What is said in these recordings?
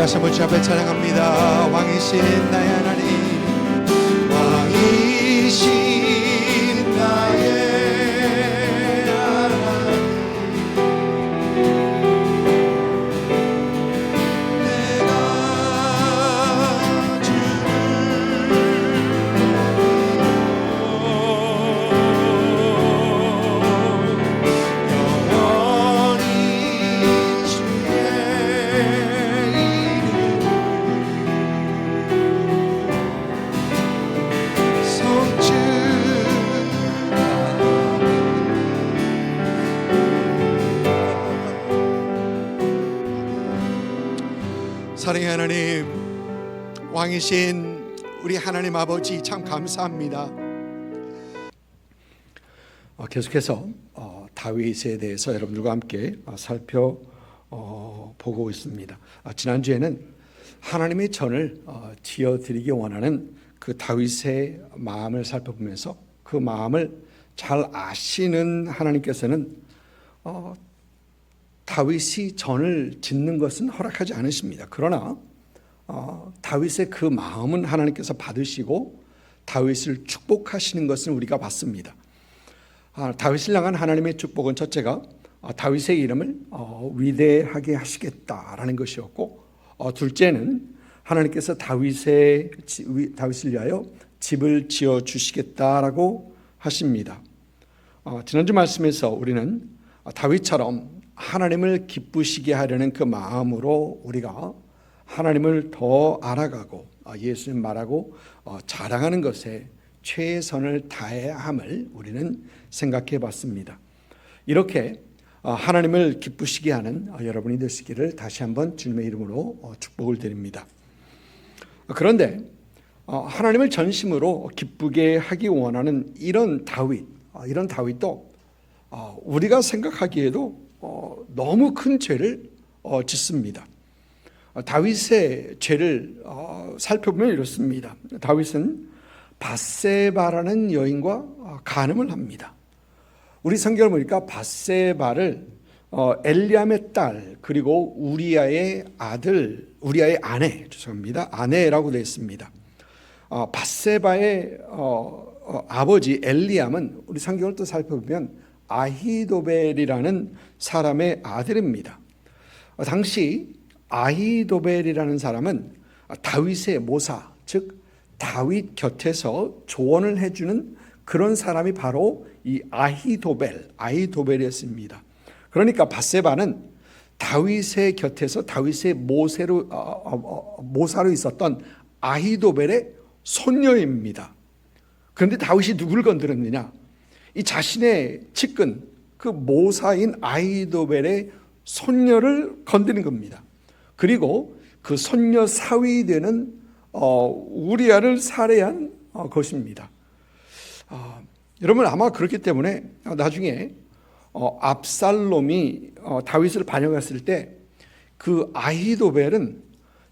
다시 한번 주 앞에 찬양합니다. 왕이신 나의 하나님, 왕이신 나의 사랑의 하나님, 왕이신 우리 하나님 아버지 참 감사합니다. 계속해서 다윗에 대해서 여러분들과 함께 살펴보고 있습니다. 지난주에는 하나님의 전을 지어드리기 원하는 그 다윗의 마음을 살펴보면서 그 마음을 잘 아시는 하나님께서는 다윗이 전을 짓는 것은 허락하지 않으십니다. 그러나 다윗의 그 마음은 하나님께서 받으시고 다윗을 축복하시는 것을 우리가 봤습니다. 다윗을 향한 하나님의 축복은 첫째가 다윗의 이름을 위대하게 하시겠다라는 것이었고, 둘째는 하나님께서 다윗을 위하여 집을 지어 주시겠다라고 하십니다. 지난주 말씀에서 우리는 다윗처럼 하나님을 기쁘시게 하려는 그 마음으로 우리가 하나님을 더 알아가고 예수님 말하고 자랑하는 것에 최선을 다해야 함을 우리는 생각해 봤습니다. 이렇게 하나님을 기쁘시게 하는 여러분이 되시기를 다시 한번 주님의 이름으로 축복을 드립니다. 그런데 하나님을 전심으로 기쁘게 하기 원하는 이런 다윗도 우리가 생각하기에도 너무 큰 죄를 짓습니다. 다윗의 죄를 살펴보면 이렇습니다. 다윗은 밧세바라는 여인과 간음을 합니다. 우리 성경을 보니까 밧세바를 엘리암의 딸 그리고 우리아의 아내라고 되어 있습니다. 밧세바의 아버지 엘리암은 우리 성경을 또 살펴보면 아히도벨이라는 사람의 아들입니다. 당시 아히도벨이라는 사람은 다윗의 모사, 즉 다윗 곁에서 조언을 해주는 그런 사람이 바로 이 아히도벨이었습니다. 그러니까 밧세바는 다윗의 곁에서 다윗의 모사로 있었던 아히도벨의 손녀입니다. 그런데 다윗이 누구를 건드렸느냐? 이 자신의 측근 그 모사인 아히도벨의 손녀를 건드린 겁니다. 그리고 그 손녀 사위 되는 우리아를 살해한 것입니다. 여러분 아마 그렇기 때문에 나중에 압살롬이 다윗을 반역했을 때 그 아히도벨은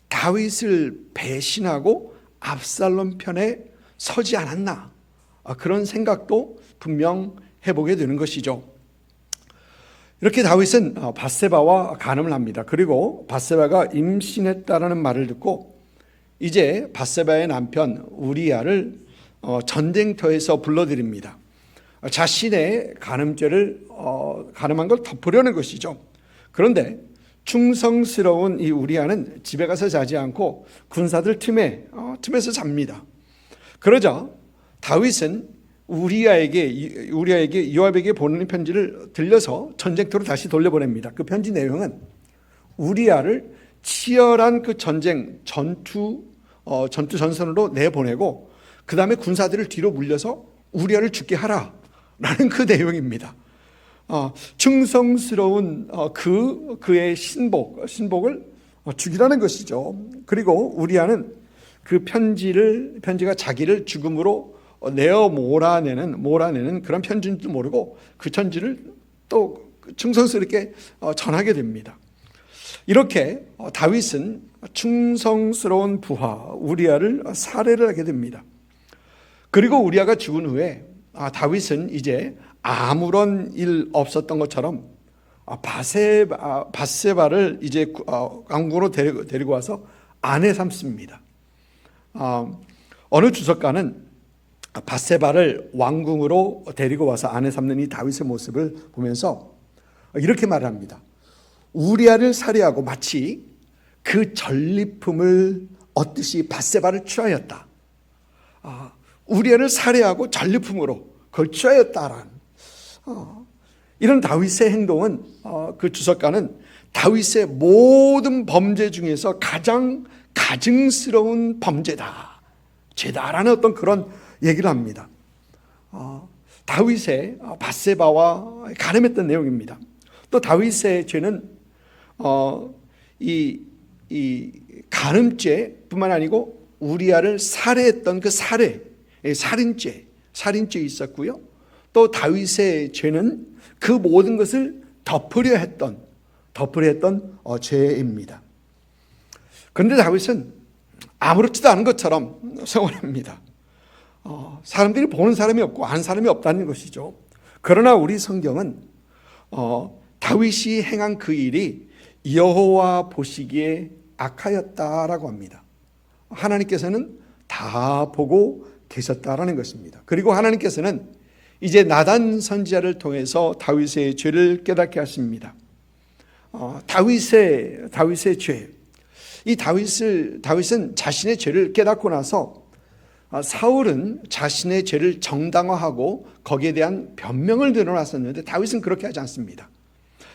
다윗을 배신하고 압살롬 편에 서지 않았나, 그런 생각도 분명 해보게 되는 것이죠. 이렇게 다윗은 밧세바와 간음을 합니다. 그리고 밧세바가 임신했다라는 말을 듣고 이제 밧세바의 남편 우리아를 전쟁터에서 불러들입니다. 자신의 간음한 걸 덮으려는 것이죠. 그런데 충성스러운 이 우리아는 집에 가서 자지 않고 군사들 틈에서 잡니다. 그러자 다윗은 우리아에게 요압에게 보내는 편지를 들려서 전쟁터로 다시 돌려보냅니다. 그 편지 내용은 우리아를 치열한 그 전선으로 내보내고 그 다음에 군사들을 뒤로 물려서 우리아를 죽게 하라라는 그 내용입니다. 충성스러운 그의 신복을 죽이라는 것이죠. 그리고 우리아는 그 편지가 자기를 죽음으로 내어 몰아내는 그런 편지인 줄 모르고 그 편지를 또 충성스럽게 전하게 됩니다. 이렇게 다윗은 충성스러운 부하 우리아를 살해를 하게 됩니다. 그리고 우리아가 죽은 후에 다윗은 이제 아무런 일 없었던 것처럼 밧세바를 이제 왕궁으로 데리고 와서 아내 삼습니다. 어느 주석가는 밧세바를 왕궁으로 데리고 와서 아내 삼는 이 다윗의 모습을 보면서 이렇게 말합니다. 우리아를 살해하고 마치 그 전리품을 얻듯이 밧세바를 취하였다. 우리아를 살해하고 전리품으로 그걸 취하였다라는 이런 다윗의 행동은 그 주석가는 다윗의 모든 범죄 중에서 가장 가증스러운 범죄다, 죄다라는 어떤 그런 얘기를 합니다. 다윗의 밧세바와 가늠했던 내용입니다. 또 다윗의 죄는 이 간음죄뿐만 아니고 우리아를 살해했던 그 살인죄 있었고요. 또 다윗의 죄는 그 모든 것을 덮으려 했던 죄입니다. 그런데 다윗은 아무렇지도 않은 것처럼 생활합니다. 사람들이 보는 사람이 없고 아는 사람이 없다는 것이죠. 그러나 우리 성경은 다윗이 행한 그 일이 여호와 보시기에 악하였다라고 합니다. 하나님께서는 다 보고 계셨다라는 것입니다. 그리고 하나님께서는 이제 나단 선지자를 통해서 다윗의 죄를 깨닫게 하십니다. 다윗의 죄. 이 다윗은 자신의 죄를 깨닫고 나서 사울은 자신의 죄를 정당화하고 거기에 대한 변명을 늘어놨었는데 다윗은 그렇게 하지 않습니다.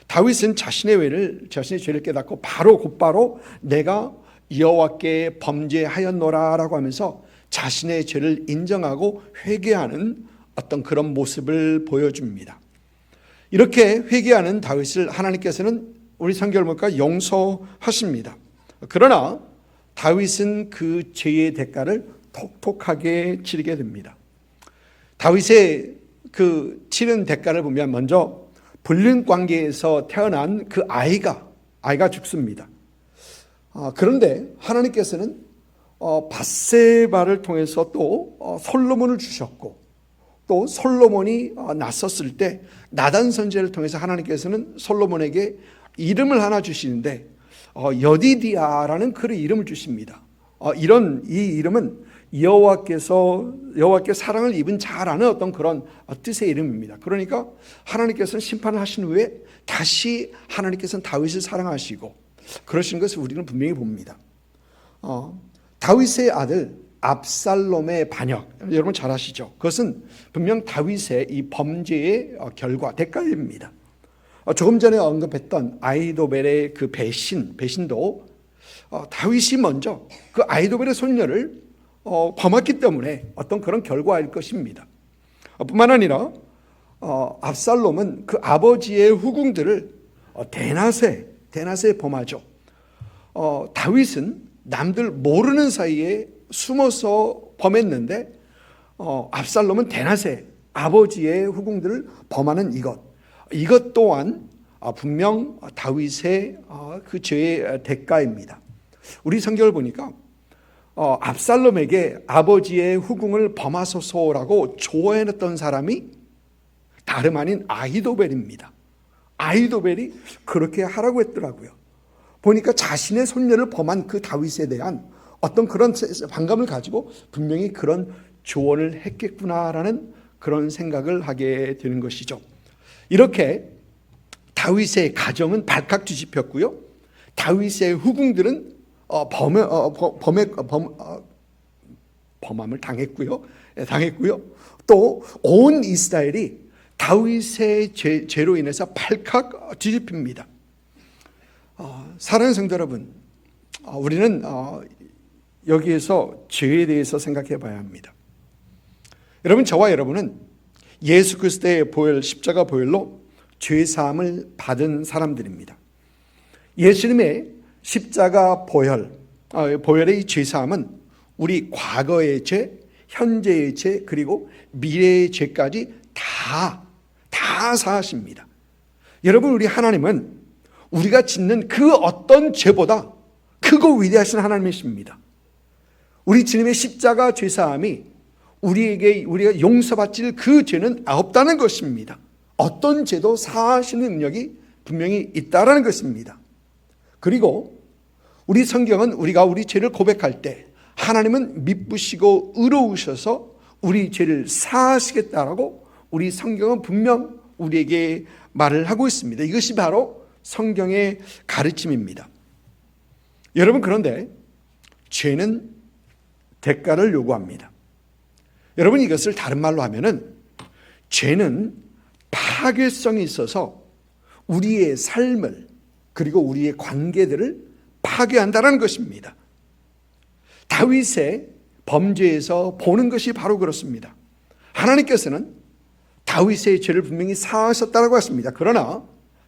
다윗은 자신의 죄를 깨닫고 곧바로 내가 여호와께 범죄하였노라라고 하면서 자신의 죄를 인정하고 회개하는 어떤 그런 모습을 보여줍니다. 이렇게 회개하는 다윗을 하나님께서는 우리 성경을 보니까 용서하십니다. 그러나 다윗은 그 죄의 대가를 톡톡하게 치르게 됩니다. 다윗의 그 치른 대가를 보면 먼저 불륜 관계에서 태어난 그 아이가 죽습니다. 그런데 하나님께서는 밧세바를 통해서 또 솔로몬을 주셨고, 또 솔로몬이 낳았을 때 나단 선지자를 통해서 하나님께서는 솔로몬에게 이름을 하나 주시는데 여디디아라는 그 이름을 주십니다. 이 이름은 여호와께 사랑을 입은 자라는 어떤 그런 뜻의 이름입니다. 그러니까 하나님께서는 심판을 하신 후에 다시 하나님께서는 다윗을 사랑하시고 그러신 것을 우리는 분명히 봅니다. 다윗의 아들 압살롬의 반역, 여러분 잘 아시죠? 그것은 분명 다윗의 이 범죄의 대가입니다. 조금 전에 언급했던 아히도벨의 그 배신도 다윗이 먼저 그 아히도벨의 손녀를 범했기 때문에 어떤 그런 결과일 것입니다. 뿐만 아니라 압살롬은 그 아버지의 후궁들을 대낮에 범하죠. 다윗은 남들 모르는 사이에 숨어서 범했는데 압살롬은 대낮에 아버지의 후궁들을 범하는 이것 또한 분명 다윗의 그 죄의 대가입니다. 우리 성경을 보니까 압살롬에게 아버지의 후궁을 범하소서라고 조언했던 사람이 다름 아닌 아히도벨입니다. 아히도벨이 그렇게 하라고 했더라고요. 보니까 자신의 손녀를 범한 그 다윗에 대한 어떤 그런 반감을 가지고 분명히 그런 조언을 했겠구나라는 그런 생각을 하게 되는 것이죠. 이렇게 다윗의 가정은 발칵 뒤집혔고요. 다윗의 후궁들은 범함을 당했고요. 또 온 이스라엘이 다윗의 죄로 인해서 발칵 뒤집힙니다. 사랑하는 성도 여러분, 우리는 여기에서 죄에 대해서 생각해 봐야 합니다. 여러분, 저와 여러분은 예수 그리스도의 보혈, 십자가 보혈로 죄 사함을 받은 사람들입니다. 예수님의 십자가 보혈의 이 죄 사함은 우리 과거의 죄, 현재의 죄, 그리고 미래의 죄까지 다 사하십니다. 여러분, 우리 하나님은 우리가 짓는 그 어떤 죄보다 크고 위대하신 하나님이십니다. 우리 주님의 십자가 죄사함이 우리가 용서받을 그 죄는 없다는 것입니다. 어떤 죄도 사하시는 능력이 분명히 있다라는 것입니다. 그리고 우리 성경은 우리가 우리 죄를 고백할 때 하나님은 미쁘시고 의로우셔서 우리 죄를 사하시겠다라고 우리 성경은 분명 우리에게 말을 하고 있습니다. 이것이 바로 성경의 가르침입니다. 여러분, 그런데 죄는 대가를 요구합니다. 여러분, 이것을 다른 말로 하면은 죄는 파괴성이 있어서 우리의 삶을 그리고 우리의 관계들을 파괴한다는 것입니다. 다윗의 범죄에서 보는 것이 바로 그렇습니다. 하나님께서는 다윗의 죄를 분명히 사하셨다고 했습니다. 그러나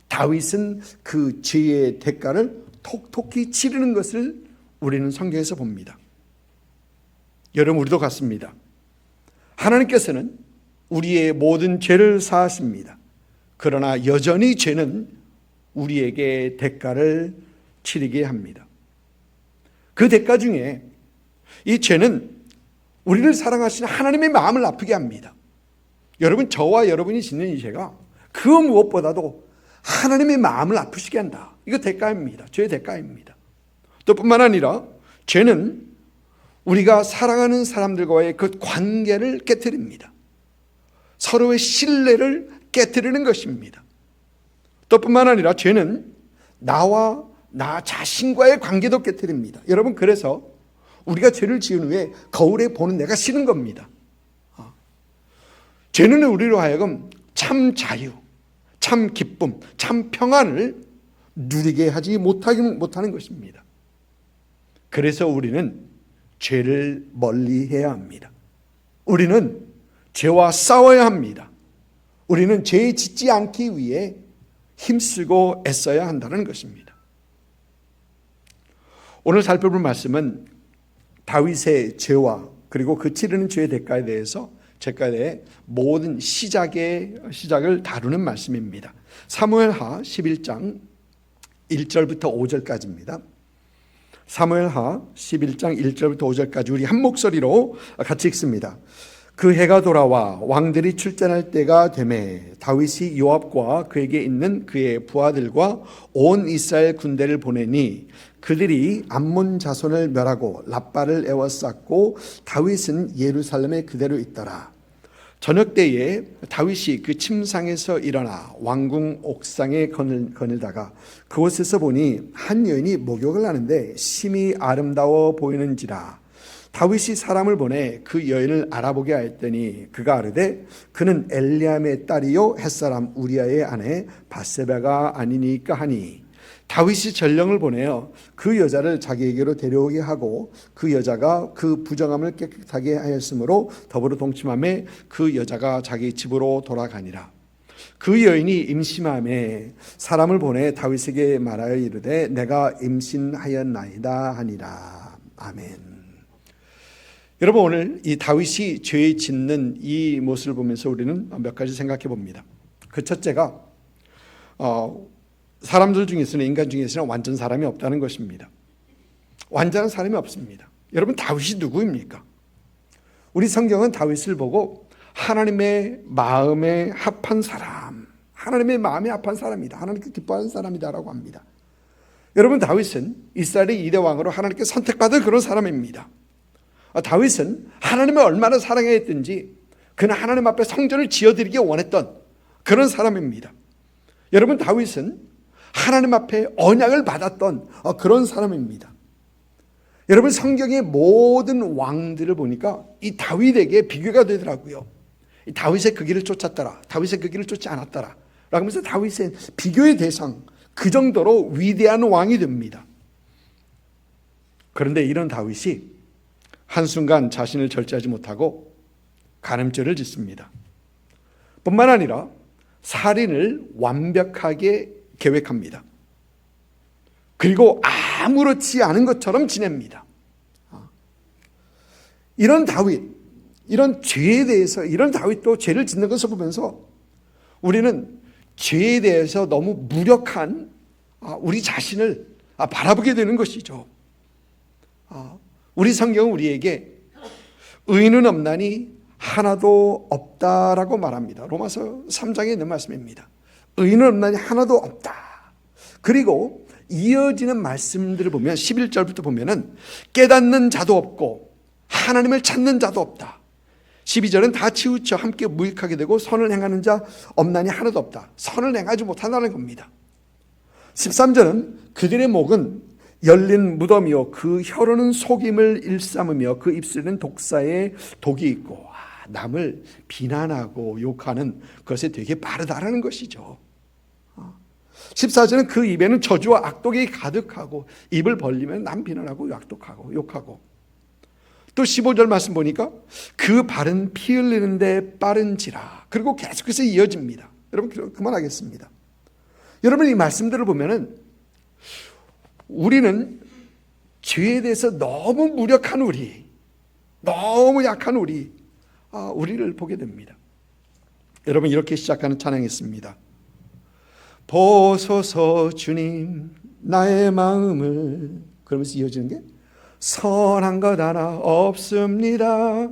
다윗은 그 죄의 대가를 톡톡히 치르는 것을 우리는 성경에서 봅니다. 여러분, 우리도 같습니다. 하나님께서는 우리의 모든 죄를 사하십니다. 그러나 여전히 죄는 우리에게 대가를 치르게 합니다. 그 대가 중에 이 죄는 우리를 사랑하시는 하나님의 마음을 아프게 합니다. 여러분, 저와 여러분이 짓는 이 죄가 그 무엇보다도 하나님의 마음을 아프시게 한다. 이거 대가입니다. 죄의 대가입니다. 또 뿐만 아니라 죄는 우리가 사랑하는 사람들과의 그 관계를 깨트립니다. 서로의 신뢰를 깨트리는 것입니다. 또 뿐만 아니라 죄는 나와 나 자신과의 관계도 깨트립니다. 여러분, 그래서 우리가 죄를 지은 후에 거울에 보는 내가 싫은 겁니다. 죄는 우리로 하여금 참 자유, 참 기쁨, 참 평안을 누리게 하지 못하는 것입니다. 그래서 우리는 죄를 멀리해야 합니다. 우리는 죄와 싸워야 합니다. 우리는 죄에 짓지 않기 위해 힘쓰고 애써야 한다는 것입니다. 오늘 살펴볼 말씀은 다윗의 죄와 그리고 그 치르는 죄의 대가에 대해서 제가의 모든 시작을 다루는 말씀입니다. 사무엘하 11장 1절부터 5절까지입니다. 사무엘하 11장 1절부터 5절까지 우리 한 목소리로 같이 읽습니다. 그 해가 돌아와 왕들이 출전할 때가 되매 다윗이 요압과 그에게 있는 그의 부하들과 온 이스라엘 군대를 보내니 그들이 암몬 자손을 멸하고 랍바를 에워쌌고 다윗은 예루살렘에 그대로 있더라. 저녁 때에 다윗이 그 침상에서 일어나 왕궁 옥상에 거닐다가 그곳에서 보니 한 여인이 목욕을 하는데 심히 아름다워 보이는지라. 다윗이 사람을 보내 그 여인을 알아보게 하였더니 그가 아르되 그는 엘리암의 딸이요 햇사람 우리아의 아내 밧세바가 아니니까 하니 다윗이 전령을 보내어 그 여자를 자기에게로 데려오게 하고 그 여자가 그 부정함을 깨끗하게 하였으므로 더불어 동침하며 그 여자가 자기 집으로 돌아가니라. 그 여인이 임신함에 사람을 보내 다윗에게 말하여 이르되 내가 임신하였나이다 하니라. 아멘. 여러분, 오늘 이 다윗이 죄에 짓는 이 모습을 보면서 우리는 몇 가지 생각해 봅니다. 그 첫째가 사람들 중에서는 인간 중에서는 완전 사람이 없다는 것입니다. 완전한 사람이 없습니다. 여러분, 다윗이 누구입니까? 우리 성경은 다윗을 보고 하나님의 마음에 합한 사람, 하나님의 마음에 합한 사람이다, 하나님께 기뻐하는 사람이다라고 합니다. 여러분, 다윗은 이스라엘의 2대 왕으로 하나님께 선택받은 그런 사람입니다. 다윗은 하나님을 얼마나 사랑했든지 그는 하나님 앞에 성전을 지어드리기 원했던 그런 사람입니다. 여러분, 다윗은 하나님 앞에 언약을 받았던 그런 사람입니다. 여러분, 성경의 모든 왕들을 보니까 이 다윗에게 비교가 되더라고요. 다윗의 그 길을 쫓았더라, 다윗의 그 길을 쫓지 않았더라 라고 하면서 다윗의 비교의 대상, 그 정도로 위대한 왕이 됩니다. 그런데 이런 다윗이 한순간 자신을 절제하지 못하고 간음죄를 짓습니다. 뿐만 아니라 살인을 완벽하게 계획합니다. 그리고 아무렇지 않은 것처럼 지냅니다. 이런 다윗, 이런 죄에 대해서, 이런 다윗도 죄를 짓는 것을 보면서 우리는 죄에 대해서 너무 무력한 우리 자신을 바라보게 되는 것이죠. 우리 성경은 우리에게 의인은 없나니 하나도 없다라고 말합니다. 로마서 3장에 있는 말씀입니다. 의인은 없나니 하나도 없다. 그리고 이어지는 말씀들을 보면 11절부터 보면은 깨닫는 자도 없고 하나님을 찾는 자도 없다. 12절은 다 치우쳐 함께 무익하게 되고 선을 행하는 자 없나니 하나도 없다. 선을 행하지 못한다는 겁니다. 13절은 그들의 목은 열린 무덤이요 그 혀로는 속임을 일삼으며 그 입술에는 독사의 독이 있고, 남을 비난하고 욕하는 것에 되게 빠르다라는 것이죠. 14절은 그 입에는 저주와 악독이 가득하고 입을 벌리면 남 비난하고 악독하고 욕하고. 또 15절 말씀 보니까 그 발은 피 흘리는데 빠른지라. 그리고 계속해서 이어집니다. 여러분 그만하겠습니다. 여러분 이 말씀들을 보면은 우리는 죄에 대해서 너무 무력한 우리, 너무 약한 우리를 보게 됩니다. 여러분 이렇게 시작하는 찬양했습니다. 보소서 주님 나의 마음을, 그러면서 이어지는 게 선한 것 하나 없습니다.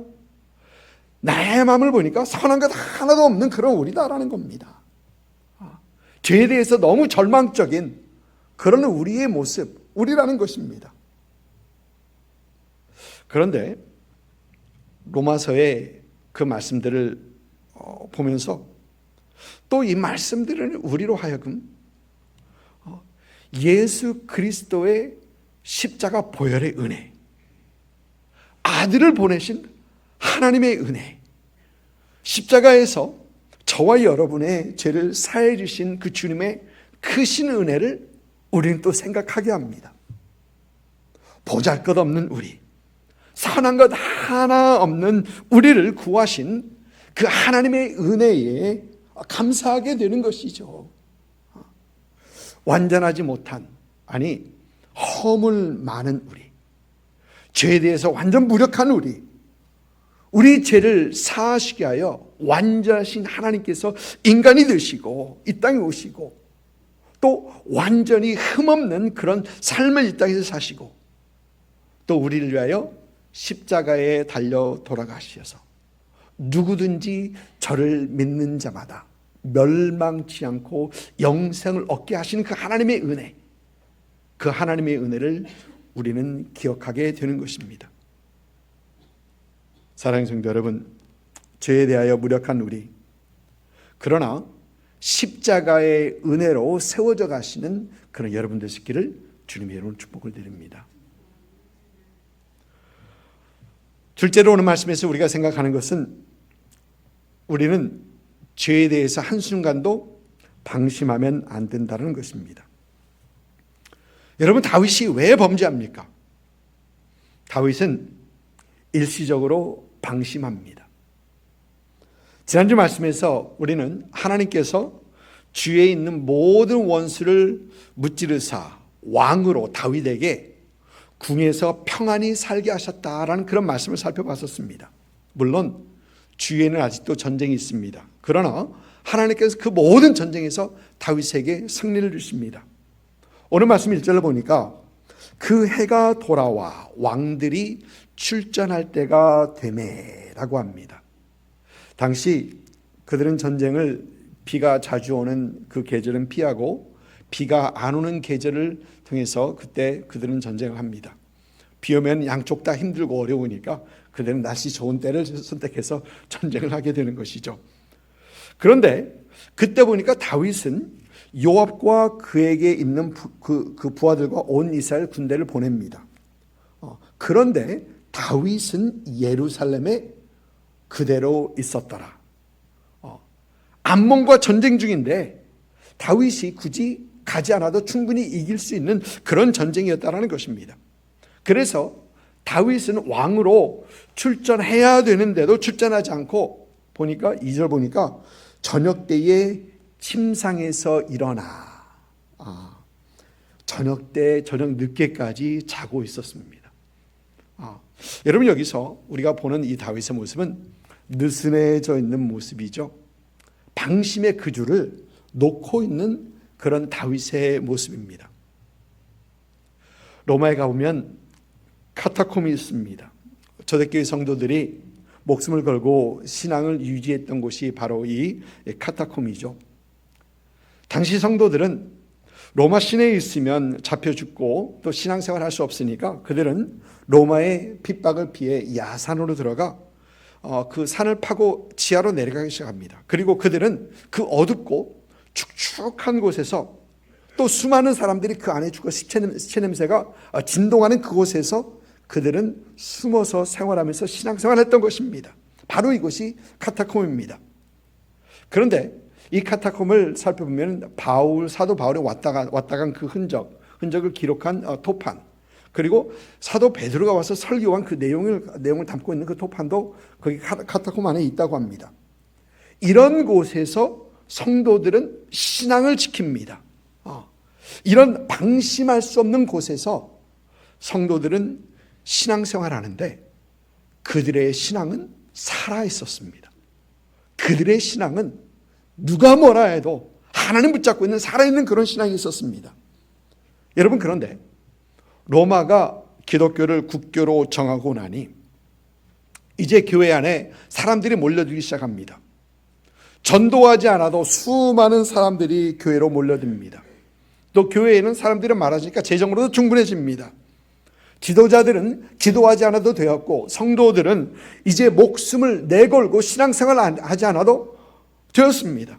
나의 마음을 보니까 선한 것 하나도 없는 그런 우리다라는 겁니다. 죄에 대해서 너무 절망적인 그런 우리의 모습, 우리라는 것입니다. 그런데 로마서의 그 말씀들을 보면서 또 이 말씀들은 우리로 하여금 예수 그리스도의 십자가 보혈의 은혜, 아들을 보내신 하나님의 은혜, 십자가에서 저와 여러분의 죄를 사해 주신 그 주님의 크신 은혜를 우리는 또 생각하게 합니다. 보잘것없는 우리, 선한 것 하나 없는 우리를 구하신 그 하나님의 은혜에 감사하게 되는 것이죠. 완전하지 못한, 아니 허물 많은 우리, 죄에 대해서 완전 무력한 우리 죄를 사하시게 하여 완전하신 하나님께서 인간이 되시고 이 땅에 오시고 또 완전히 흠없는 그런 삶을 이 땅에서 사시고 또 우리를 위하여 십자가에 달려 돌아가셔서 누구든지 저를 믿는 자마다 멸망치 않고 영생을 얻게 하시는 그 하나님의 은혜, 그 하나님의 은혜를 우리는 기억하게 되는 것입니다. 사랑하는 성도 여러분, 죄에 대하여 무력한 우리, 그러나 십자가의 은혜로 세워져 가시는 그런 여러분 되시기를 주님의 이름으로 축복을 드립니다. 둘째로 오늘 말씀에서 우리가 생각하는 것은 우리는 죄에 대해서 한순간도 방심하면 안 된다는 것입니다. 여러분 다윗이 왜 범죄합니까? 다윗은 일시적으로 방심합니다. 지난주 말씀에서 우리는 하나님께서 주위에 있는 모든 원수를 무찌르사 왕으로 다윗에게 궁에서 평안히 살게 하셨다라는 그런 말씀을 살펴봤었습니다. 물론 주위에는 아직도 전쟁이 있습니다. 그러나 하나님께서 그 모든 전쟁에서 다윗에게 승리를 주십니다. 오늘 말씀 1절을 보니까 그 해가 돌아와 왕들이 출전할 때가 되매라고 합니다. 당시 그들은 전쟁을 비가 자주 오는 그 계절은 피하고 비가 안 오는 계절을 통해서 그때 그들은 전쟁을 합니다. 비 오면 양쪽 다 힘들고 어려우니까 그들은 날씨 좋은 때를 선택해서 전쟁을 하게 되는 것이죠. 그런데 그때 보니까 다윗은 요압과 그에게 있는 그 부하들과 온 이스라엘 군대를 보냅니다. 그런데 다윗은 예루살렘에 그대로 있었더라. 암몬과 전쟁 중인데 다윗이 굳이 가지 않아도 충분히 이길 수 있는 그런 전쟁이었다라는 것입니다. 그래서 다윗은 왕으로 출전해야 되는데도 출전하지 않고 보니까 2절 보니까 저녁 때에 침상에서 일어나 저녁 늦게까지 자고 있었습니다. 여러분 여기서 우리가 보는 이 다윗의 모습은 느슨해져 있는 모습이죠. 방심의 그주를 놓고 있는 그런 다윗의 모습입니다. 로마에 가보면 카타콤이 있습니다. 초대교회 성도들이 목숨을 걸고 신앙을 유지했던 곳이 바로 이 카타콤이죠. 당시 성도들은 로마 시내에 있으면 잡혀 죽고 또 신앙생활 할 수 없으니까 그들은 로마의 핍박을 피해 야산으로 들어가 그 산을 파고 지하로 내려가기 시작합니다. 그리고 그들은 그 어둡고 축축한 곳에서 또 수많은 사람들이 그 안에 죽어 시체 냄새가 진동하는 그곳에서 그들은 숨어서 생활하면서 신앙생활을 했던 것입니다. 바로 이것이 카타콤입니다. 그런데 이 카타콤을 살펴보면 사도 바울이 왔다 간 그 흔적을 기록한 토판, 그리고 사도 베드로가 와서 설교한 그 내용을 담고 있는 그 토판도 거기 카타콤 안에 있다고 합니다. 이런 곳에서 성도들은 신앙을 지킵니다. 이런 방심할 수 없는 곳에서 성도들은 신앙생활하는데 그들의 신앙은 살아있었습니다. 그들의 신앙은 누가 뭐라 해도 하나님 붙잡고 있는 살아있는 그런 신앙이 있었습니다. 여러분, 그런데 로마가 기독교를 국교로 정하고 나니 이제 교회 안에 사람들이 몰려들기 시작합니다. 전도하지 않아도 수많은 사람들이 교회로 몰려듭니다. 또 교회에는 사람들이 많아지니까 재정으로도 충분해집니다. 지도자들은 기도하지 않아도 되었고 성도들은 이제 목숨을 내걸고 신앙생활을 하지 않아도 되었습니다.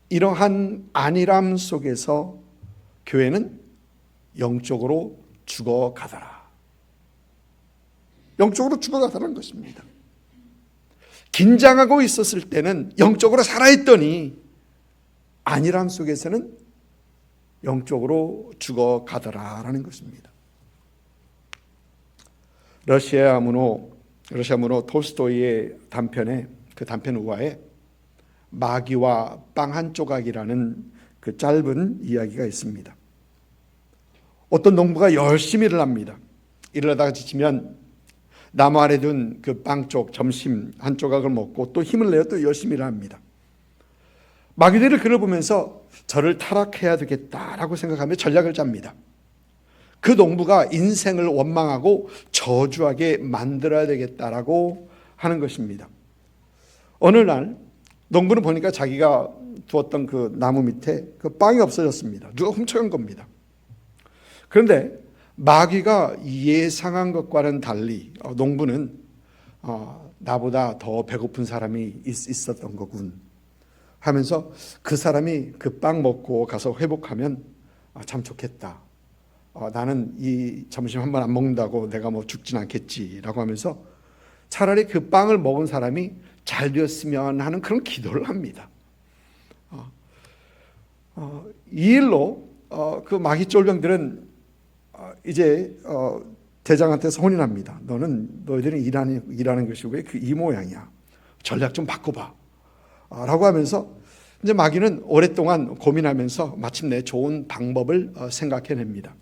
이러한 안일함 속에서 교회는 영적으로 죽어가더라. 영적으로 죽어가더라는 것입니다. 긴장하고 있었을 때는 영적으로 살아있더니 안일함 속에서는 영적으로 죽어가더라라는 것입니다. 러시아 문호 톨스토이의 단편에 그 단편 우화에 마귀와 빵 한 조각이라는 그 짧은 이야기가 있습니다. 어떤 농부가 열심히 일을 합니다. 일하다가 지치면 나무 아래 둔 그 빵쪽 점심 한 조각을 먹고 또 힘을 내어 또 열심히 일을 합니다. 마귀들이 그를 보면서 저를 타락해야 되겠다라고 생각하며 전략을 짭니다. 그 농부가 인생을 원망하고 저주하게 만들어야 되겠다라고 하는 것입니다. 어느 날 농부는 보니까 자기가 두었던 그 나무 밑에 그 빵이 없어졌습니다. 누가 훔쳐간 겁니다. 그런데 마귀가 예상한 것과는 달리 농부는 나보다 더 배고픈 사람이 있었던 거군 하면서 그 사람이 그 빵 먹고 가서 회복하면 참 좋겠다. 나는 이 점심 한 번 안 먹는다고 내가 뭐 죽진 않겠지라고 하면서 차라리 그 빵을 먹은 사람이 잘 되었으면 하는 그런 기도를 합니다. 이 일로 그 마귀 쫄병들은 이제 대장한테서 혼인합니다. 너희들은 일하는 것이 왜 이 모양이야? 전략 좀 바꿔봐. 라고 하면서 이제 마귀는 오랫동안 고민하면서 마침내 좋은 방법을 생각해냅니다.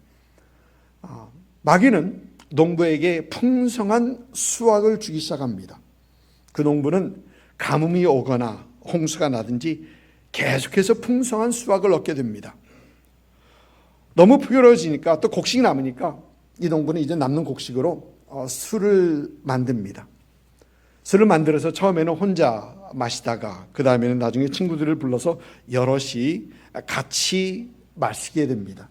마귀는 농부에게 풍성한 수확을 주기 시작합니다. 그 농부는 가뭄이 오거나 홍수가 나든지 계속해서 풍성한 수확을 얻게 됩니다. 너무 풍요로워지니까 또 곡식이 남으니까 이 농부는 이제 남는 곡식으로 술을 만듭니다. 술을 만들어서 처음에는 혼자 마시다가 그 다음에는 나중에 친구들을 불러서 여럿이 같이 마시게 됩니다.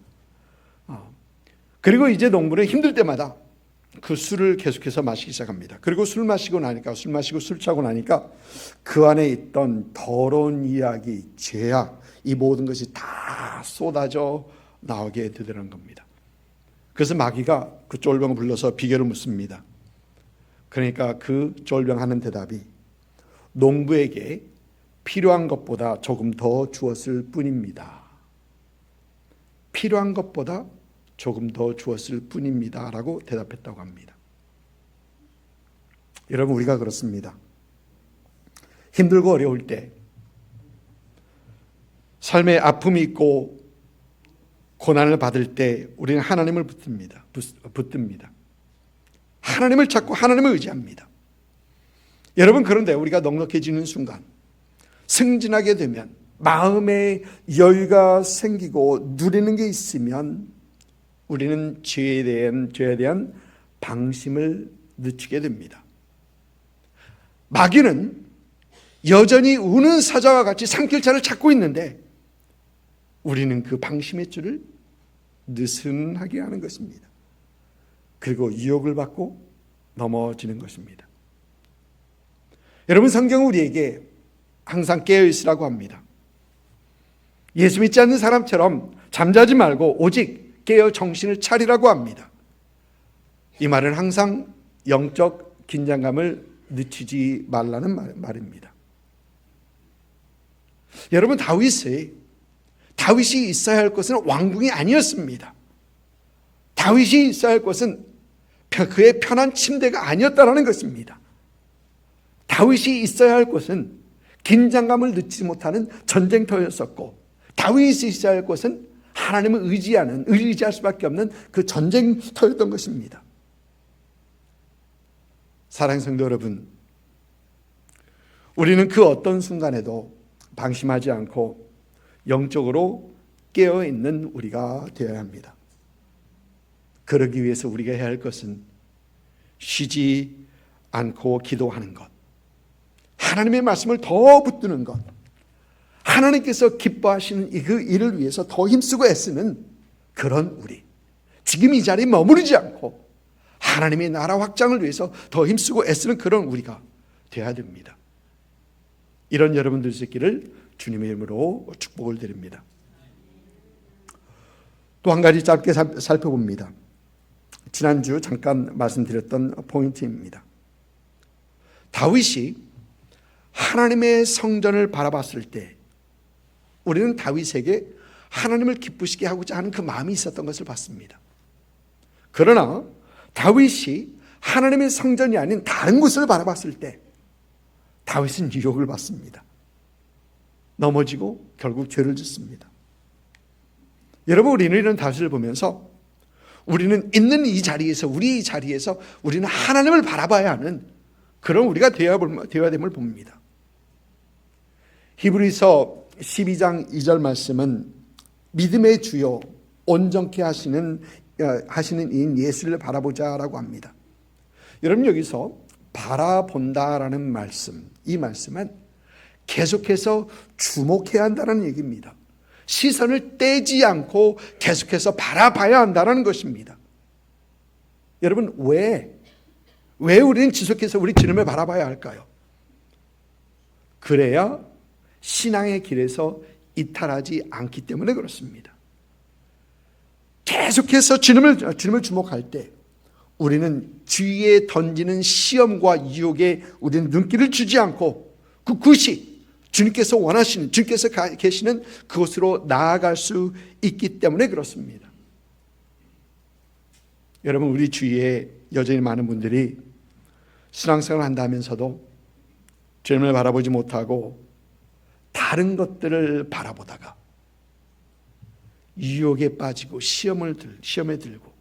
그리고 이제 농부는 힘들 때마다 그 술을 계속해서 마시기 시작합니다. 그리고 술 마시고 술 취하고 나니까 그 안에 있던 더러운 이야기, 죄악, 이 모든 것이 다 쏟아져 나오게 되더라는 겁니다. 그래서 마귀가 그 쫄병을 불러서 비결을 묻습니다. 그러니까 그 쫄병하는 대답이 농부에게 필요한 것보다 조금 더 주었을 뿐입니다. 필요한 것보다 조금 더 주었을 뿐입니다 라고 대답했다고 합니다. 여러분, 우리가 그렇습니다. 힘들고 어려울 때, 삶에 아픔이 있고 고난을 받을 때 우리는 하나님을 붙듭니다. 하나님을 찾고 하나님을 의지합니다. 여러분, 그런데 우리가 넉넉해지는 순간, 승진하게 되면, 마음에 여유가 생기고 누리는 게 있으면 우리는 죄에 대한 방심을 늦추게 됩니다. 마귀는 여전히 우는 사자와 같이 산길차를 찾고 있는데 우리는 그 방심의 줄을 느슨하게 하는 것입니다. 그리고 유혹을 받고 넘어지는 것입니다. 여러분, 성경은 우리에게 항상 깨어있으라고 합니다. 예수 믿지 않는 사람처럼 잠자지 말고 오직 깨어 정신을 차리라고 합니다. 이 말은 항상 영적 긴장감을 늦추지 말라는 말입니다. 여러분, 다윗이 있어야 할 것은 왕궁이 아니었습니다. 다윗이 있어야 할 것은 그의 편한 침대가 아니었다는 것입니다. 다윗이 있어야 할 것은 긴장감을 늦지 못하는 전쟁터였었고, 다윗이 있어야 할 것은 하나님을 의지할 수밖에 없는 그 전쟁터였던 것입니다. 사랑하는 성도 여러분, 우리는 그 어떤 순간에도 방심하지 않고 영적으로 깨어있는 우리가 되어야 합니다. 그러기 위해서 우리가 해야 할 것은 쉬지 않고 기도하는 것, 하나님의 말씀을 더 붙드는 것, 하나님께서 기뻐하시는 그 일을 위해서 더 힘쓰고 애쓰는 그런 우리, 지금 이 자리에 머무르지 않고 하나님의 나라 확장을 위해서 더 힘쓰고 애쓰는 그런 우리가 되어야 됩니다. 이런 여러분들 있기를 주님의 이름으로 축복을 드립니다. 또 한 가지 짧게 살펴봅니다. 지난주 잠깐 말씀드렸던 포인트입니다. 다윗이 하나님의 성전을 바라봤을 때 우리는 다윗에게 하나님을 기쁘시게 하고자 하는 그 마음이 있었던 것을 봤습니다. 그러나 다윗이 하나님의 성전이 아닌 다른 곳을 바라봤을 때 다윗은 유혹을 받습니다. 넘어지고 결국 죄를 짓습니다. 여러분, 우리는 이런 다윗을 보면서 우리는 있는 이 자리에서, 우리 이 자리에서 우리는 하나님을 바라봐야 하는 그런 우리가 되어야 됨을 봅니다. 히브리서 12장 2절 말씀은 믿음의 주요 온전케 하시는 이인 예수를 바라보자라고 합니다. 여러분, 여기서 바라본다라는 말씀, 이 말씀은 계속해서 주목해야 한다는 얘기입니다. 시선을 떼지 않고 계속해서 바라봐야 한다는 것입니다. 여러분, 왜 우리는 지속해서 우리 주님을 바라봐야 할까요? 그래야 신앙의 길에서 이탈하지 않기 때문에 그렇습니다. 계속해서 주님을 주목할 때 우리는 주위에 던지는 시험과 유혹에 우리는 눈길을 주지 않고 그곳이 주님께서 원하시는, 주님께서 계시는 그곳으로 나아갈 수 있기 때문에 그렇습니다. 여러분, 우리 주위에 여전히 많은 분들이 신앙생활을 한다면서도 주님을 바라보지 못하고 다른 것들을 바라보다가 유혹에 빠지고 시험에 들고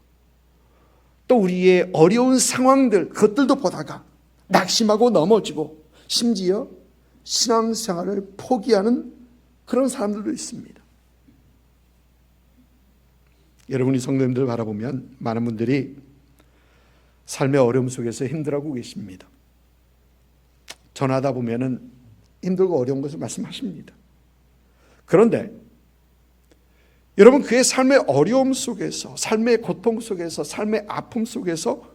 또 우리의 어려운 상황들, 그것들도 보다가 낙심하고 넘어지고 심지어 신앙생활을 포기하는 그런 사람들도 있습니다. 여러분이 성도님들 바라보면 많은 분들이 삶의 어려움 속에서 힘들어하고 계십니다. 전하다 보면은 힘들고 어려운 것을 말씀하십니다. 그런데 여러분, 그의 삶의 어려움 속에서, 삶의 고통 속에서, 삶의 아픔 속에서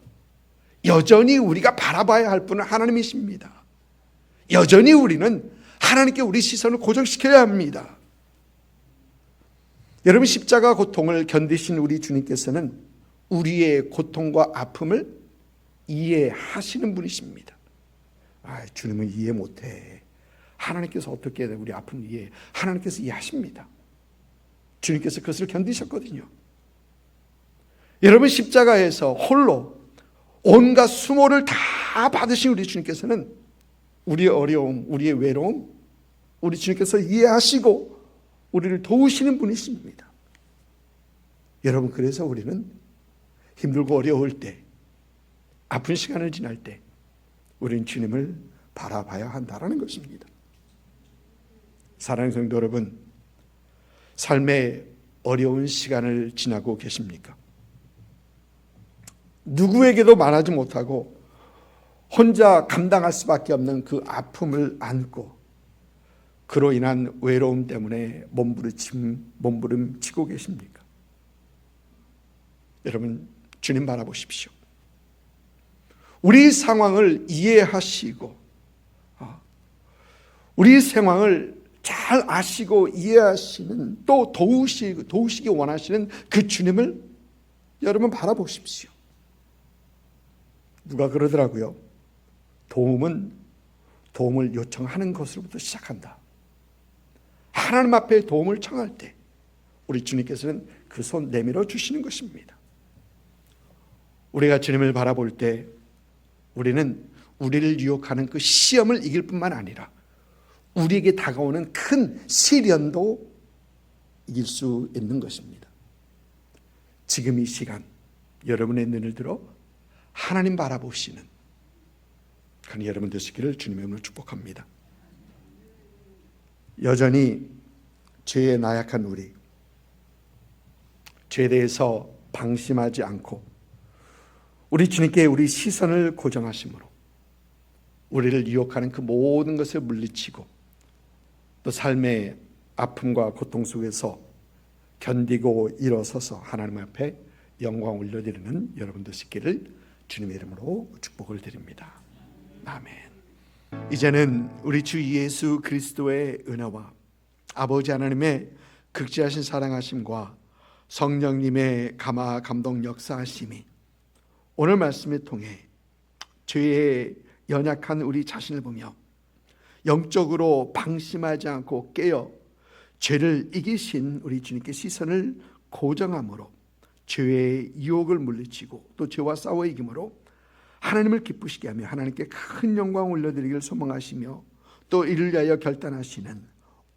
여전히 우리가 바라봐야 할 분은 하나님이십니다. 여전히 우리는 하나님께 우리 시선을 고정시켜야 합니다. 여러분, 십자가 고통을 견디신 우리 주님께서는 우리의 고통과 아픔을 이해하시는 분이십니다. 주님은 이해 못해. 하나님께서 어떻게 우리 아픔을 이해해? 하나님께서 이해하십니다. 주님께서 그것을 견디셨거든요. 여러분, 십자가에서 홀로 온갖 수모를 다 받으신 우리 주님께서는 우리의 어려움, 우리의 외로움, 우리 주님께서 이해하시고 우리를 도우시는 분이십니다. 여러분, 그래서 우리는 힘들고 어려울 때, 아픈 시간을 지날 때 우리는 주님을 바라봐야 한다는 것입니다. 사랑하는 성도 여러분, 삶의 어려운 시간을 지나고 계십니까? 누구에게도 말하지 못하고 혼자 감당할 수밖에 없는 그 아픔을 안고 그로 인한 외로움 때문에 몸부림치고 계십니까? 여러분, 주님 바라보십시오. 우리 상황을 이해하시고 우리 상황을 잘 아시고 이해하시는, 또 도우시기 원하시는 그 주님을 여러분 바라보십시오. 누가 그러더라고요. 도움은 도움을 요청하는 것으로부터 시작한다. 하나님 앞에 도움을 청할 때 우리 주님께서는 그 손 내밀어 주시는 것입니다. 우리가 주님을 바라볼 때 우리는 우리를 유혹하는 그 시험을 이길 뿐만 아니라 우리에게 다가오는 큰 시련도 이길 수 있는 것입니다. 지금 이 시간 여러분의 눈을 들어 하나님 바라보시는 그런 여러분 되시기를 주님의 이름으로 축복합니다. 여전히 죄에 나약한 우리, 죄에 대해서 방심하지 않고 우리 주님께 우리 시선을 고정하심으로 우리를 유혹하는 그 모든 것을 물리치고 또 삶의 아픔과 고통 속에서 견디고 일어서서 하나님 앞에 영광 올려드리는 여러분 되시기를 주님의 이름으로 축복을 드립니다. 아멘. 이제는 우리 주 예수 그리스도의 은혜와 아버지 하나님의 극지하신 사랑하심과 성령님의 감화 감동 역사하심이 오늘 말씀을 통해 죄에 연약한 우리 자신을 보며 영적으로 방심하지 않고 깨어 죄를 이기신 우리 주님께 시선을 고정함으로 죄의 유혹을 물리치고 또 죄와 싸워 이김으로 하나님을 기쁘시게 하며 하나님께 큰 영광 올려드리기를 소망하시며 또 이를 위하여 결단하시는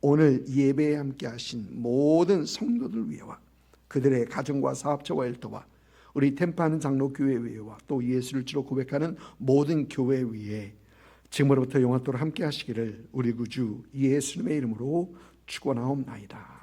오늘 예배에 함께 하신 모든 성도들 위해와 그들의 가정과 사업체와 일터와 우리 템파하는 장로교회 위에와 또 예수를 주로 고백하는 모든 교회 위에 지금으로부터 영원토록 함께 하시기를 우리 구주 예수님의 이름으로 축원하옵나이다.